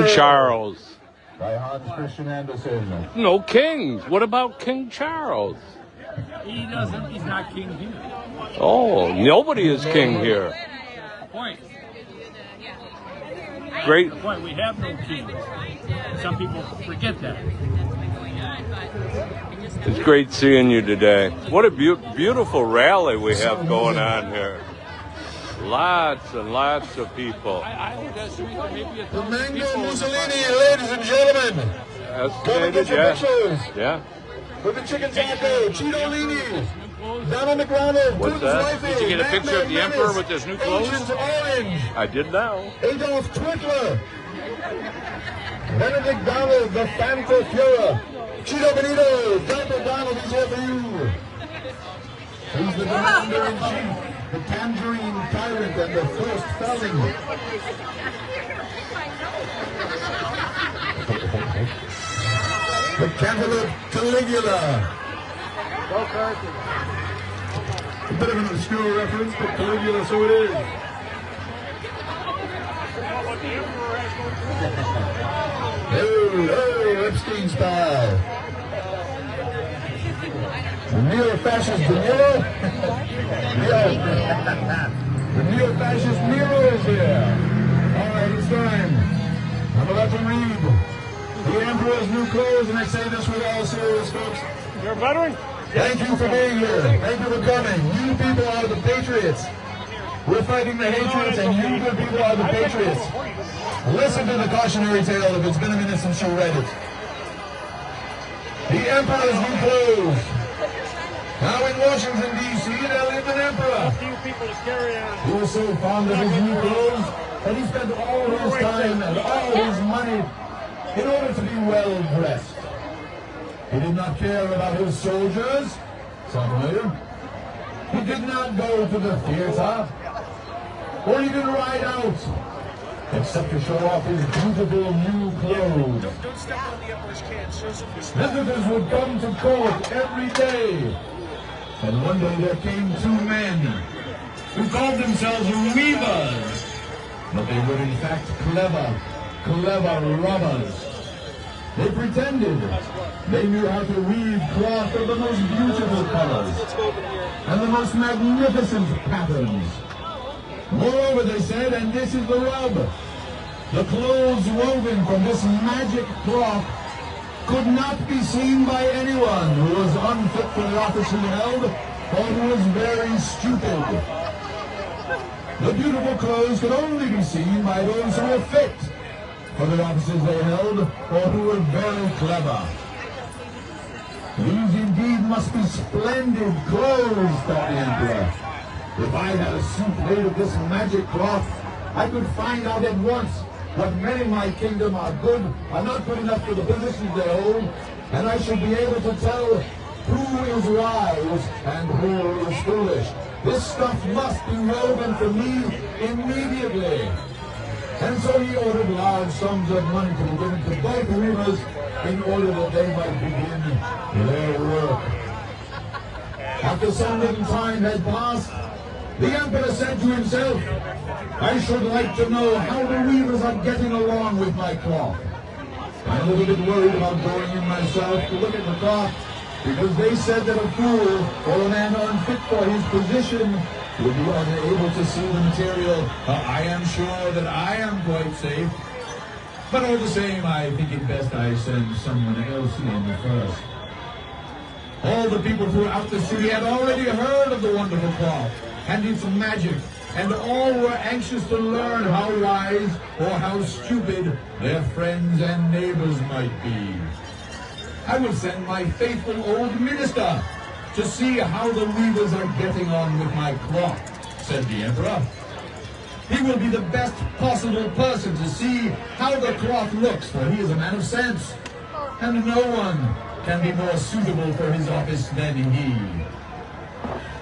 Charles. By Hans Christian Andersen. No kings. What about King Charles? He's not king here. Oh, nobody is king here. Point. Great. The point, we have no kings. Some people forget that. It's great seeing you today. What a beautiful rally we have going on here. Lots and lots of people. The Mango Mussolini, ladies and gentlemen. Estimated, yeah. Yeah. With the chicken taco, Cheetolini. Down on the ground, what's that? Did you get a picture of the Emperor with his new clothes? Orange. I did now. Adolf Twickler. Benedict Donald, the Fanta Fuhrer. Cheeto Benito, Dr. Donald, he's here for you. Who's the commander-in-chief? The Tangerine Tyrant and the First Felling. The Cantaloupe Caligula. A bit of an obscure reference, but Caligula, so it is. Oh, Epstein style. The neo-fascist De Niro? The neo-fascist Nero is here. All right, it's time. I'm about to read the Emperor's new clothes, and I say this with all serious, folks. You're a veteran? Thank you for being here. Thank you for coming. You people are the patriots. We're fighting the hatriots, and you good people are the patriots. Listen to the cautionary tale. If it's been a minute since you read it. The Emperor's new clothes. Now in Washington, D.C., there lived an emperor. He was so fond of his new clothes that he spent all his time and all his money in order to be well dressed. He did not care about his soldiers, suddenly. He did not go to the theater, or even ride out, except to show off his beautiful new clothes. Don't step on the Emperor's can. Show some respect. Visitors would come to court every day. And one day there came two men who called themselves weavers. But they were in fact clever robbers. They pretended they knew how to weave cloth of the most beautiful colors and the most magnificent patterns. Moreover, they said, and this is the rub, the clothes woven from this magic cloth could not be seen by anyone who was unfit for the office he held or who was very stupid. The beautiful clothes could only be seen by those who were fit for the offices they held or who were very clever. These indeed must be splendid clothes, thought the Emperor. If I had a suit made of this magic cloth, I could find out at once what men in my kingdom are not good enough for the positions they hold, and I should be able to tell who is wise and who is foolish. This stuff must be woven for me immediately. And so he ordered large sums of money to be given to both weavers in order that they might begin their work. After some little time had passed, the Emperor said to himself, I should like to know how the weavers are getting along with my cloth. I'm a little bit worried about going in myself to look at the cloth, because they said that a fool or a man unfit for his position would be unable to see the material. I am sure that I am quite safe, but all the same, I think it best I send someone else in first. All the people throughout the city had already heard of the wonderful cloth and its magic, and all were anxious to learn how wise or how stupid their friends and neighbors might be. I will send my faithful old minister to see how the weavers are getting on with my cloth, said the Emperor. He will be the best possible person to see how the cloth looks, for he is a man of sense, and no one can be more suitable for his office than he.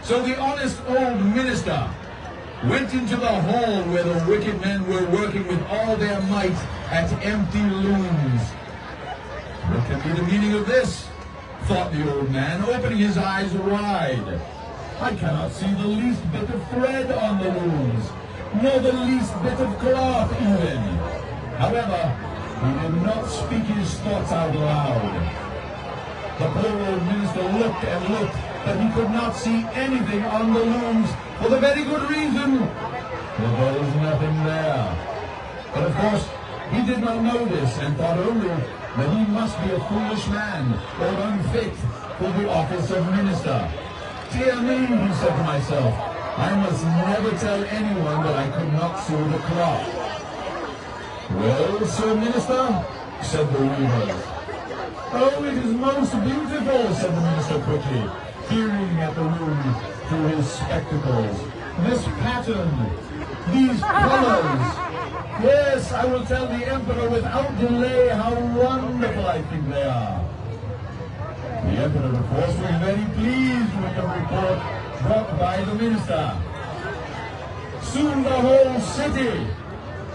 So the honest old minister went into the hall where the wicked men were working with all their might at empty looms. What can be the meaning of this? Thought the old man, opening his eyes wide. I cannot see the least bit of thread on the looms, nor the least bit of cloth even. However, He did not speak his thoughts out loud. The poor old minister looked and looked, but he could not see anything on the looms for the very good reason that there was nothing there. But of course, he did not know this and thought only that he must be a foolish man or unfit for the office of minister. Dear me, he said to myself, I must never tell anyone that I could not sew the cloth. Well, Sir Minister, said the weavers. Oh, it is most beautiful, said the minister quickly, peering at the loom through his spectacles. This pattern, these colors. Yes, I will tell the emperor without delay how wonderful I think they are. The emperor, of course, was very pleased with the report brought by the minister. Soon the whole city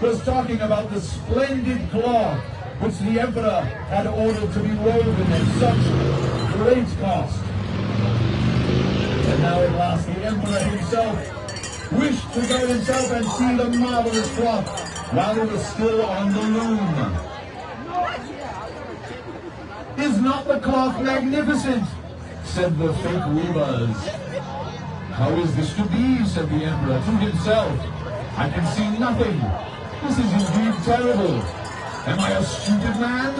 was talking about the splendid cloth which the emperor had ordered to be woven at such great cost. And now at last the emperor himself wished to go himself and see the marvelous cloth while it was still on the loom. Is not the cloth magnificent? Said the fake weavers. How is this to be? Said the emperor to himself. I can see nothing. This is indeed terrible. Am I a stupid man?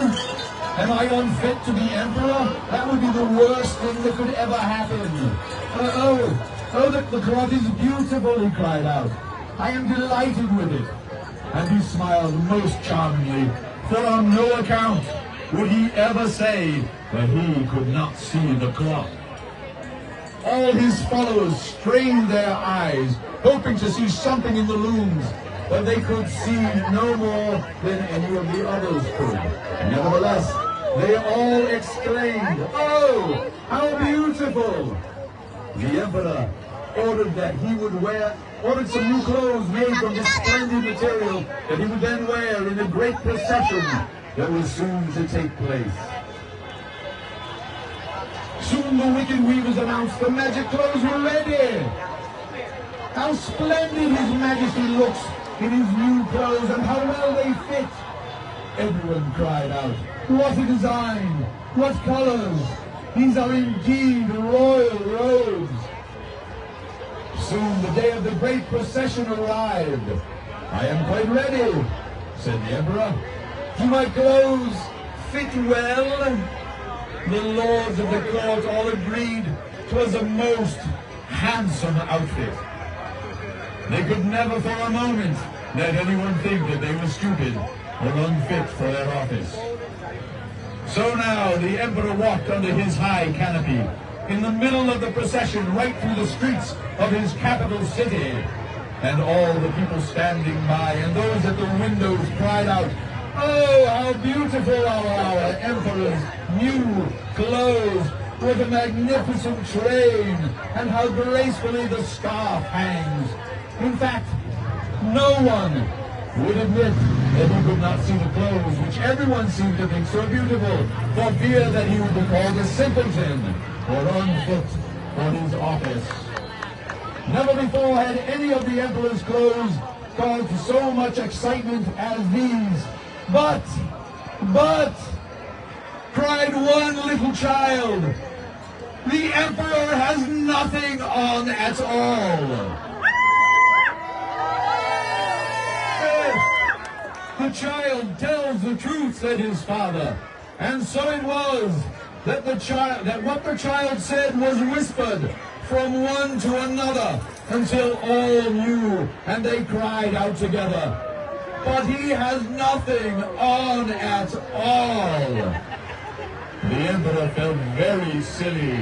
Am I unfit to be emperor? That would be the worst thing that could ever happen. The cloth is beautiful, he cried out. I am delighted with it. And he smiled most charmingly, for on no account would he ever say that he could not see the cloth. All his followers strained their eyes, hoping to see something in the looms, but they could see no more than any of the others could. Nevertheless, they all exclaimed, "Oh, how beautiful!" The emperor ordered that he would ordered some new clothes made from this splendid material that he would then wear in a great procession that was soon to take place. Soon the wicked weavers announced the magic clothes were ready. How splendid His Majesty looks in his new clothes, and how well they fit! Everyone cried out, "What a design! What colors! These are indeed royal robes!" Soon the day of the great procession arrived. "I am quite ready," said the emperor. "Do my clothes fit well?" The lords of the court all agreed 'twas a most handsome outfit. They could never for a moment let anyone think that they were stupid or unfit for their office. So now the emperor walked under his high canopy in the middle of the procession right through the streets of his capital city. And all the people standing by and those at the windows cried out, "Oh, how beautiful are our emperor's new clothes, with a magnificent train, and how gracefully the scarf hangs." In fact, no one would admit that he could not see the clothes, which everyone seemed to think so beautiful, for fear that he would be called a simpleton or unfit for his office. Never before had any of the emperor's clothes caused so much excitement as these. But, cried one little child, "The emperor has nothing on at all." "The child tells the truth," said his father. And so it was that what the child said was whispered from one to another until all knew, and they cried out together, "But he has nothing on at all." The emperor felt very silly,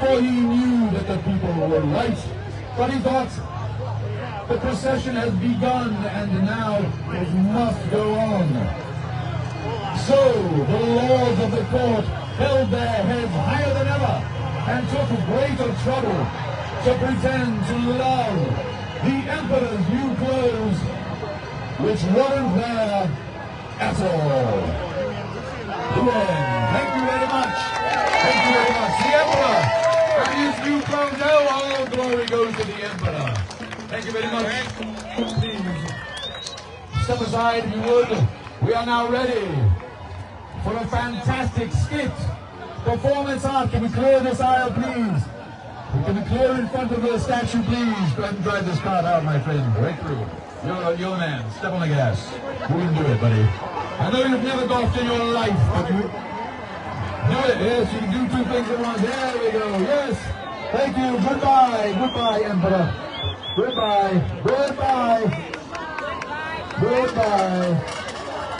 for he knew that the people were right, but he thought, the procession has begun, and now it must go on. So the lords of the court held their heads higher than ever and took greater trouble to pretend to love the emperor's new clothes, which weren't there at all. The end. Thank you very much. Thank you very much. The emperor and his new clothes. Oh, all glory goes to the emperor. Thank you very much. Please step aside if you would. We We are now ready for a fantastic skit. Performance art. Can we clear this aisle, please? Can we clear in front of the statue, please? Go ahead and drive this car out, my friend. Right through. You're the man. Step on the gas. You can do it, buddy. I know you've never golfed in your life, but you do it. Yes, you can do two things at once. There we go. Yes. Thank you. Goodbye. Goodbye, Emperor. Goodbye. Goodbye. Goodbye.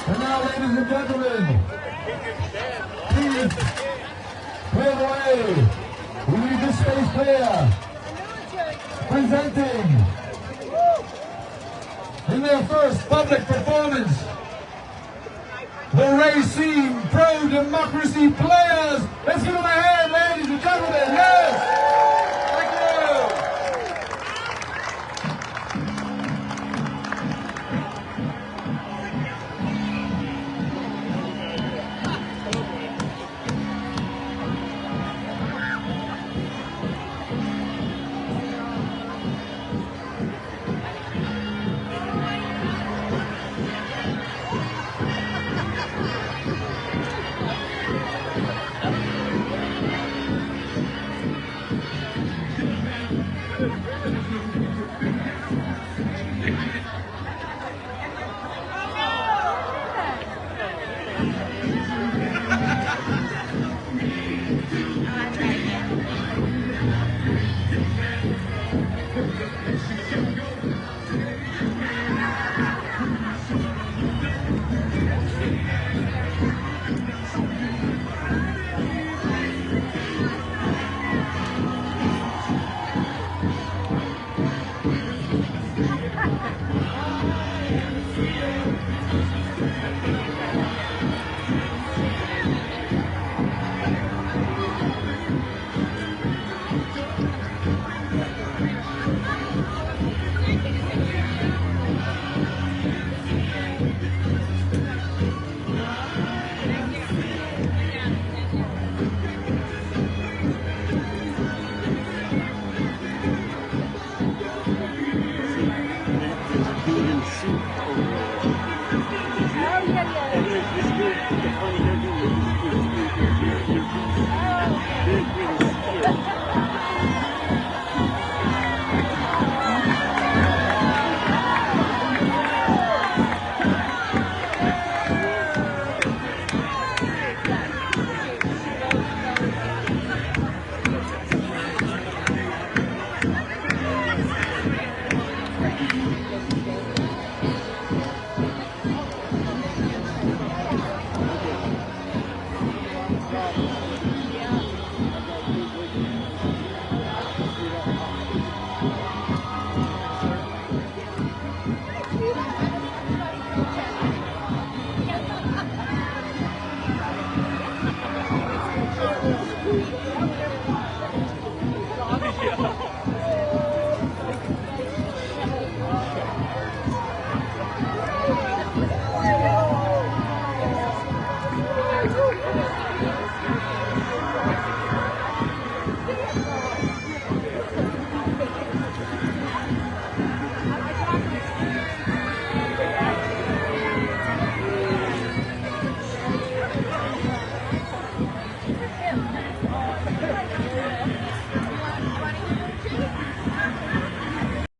And now, ladies and gentlemen, please clear the way. We need this space clear. Presenting in their first public performance, the Racine Pro-Democracy Players. Let's give them a hand.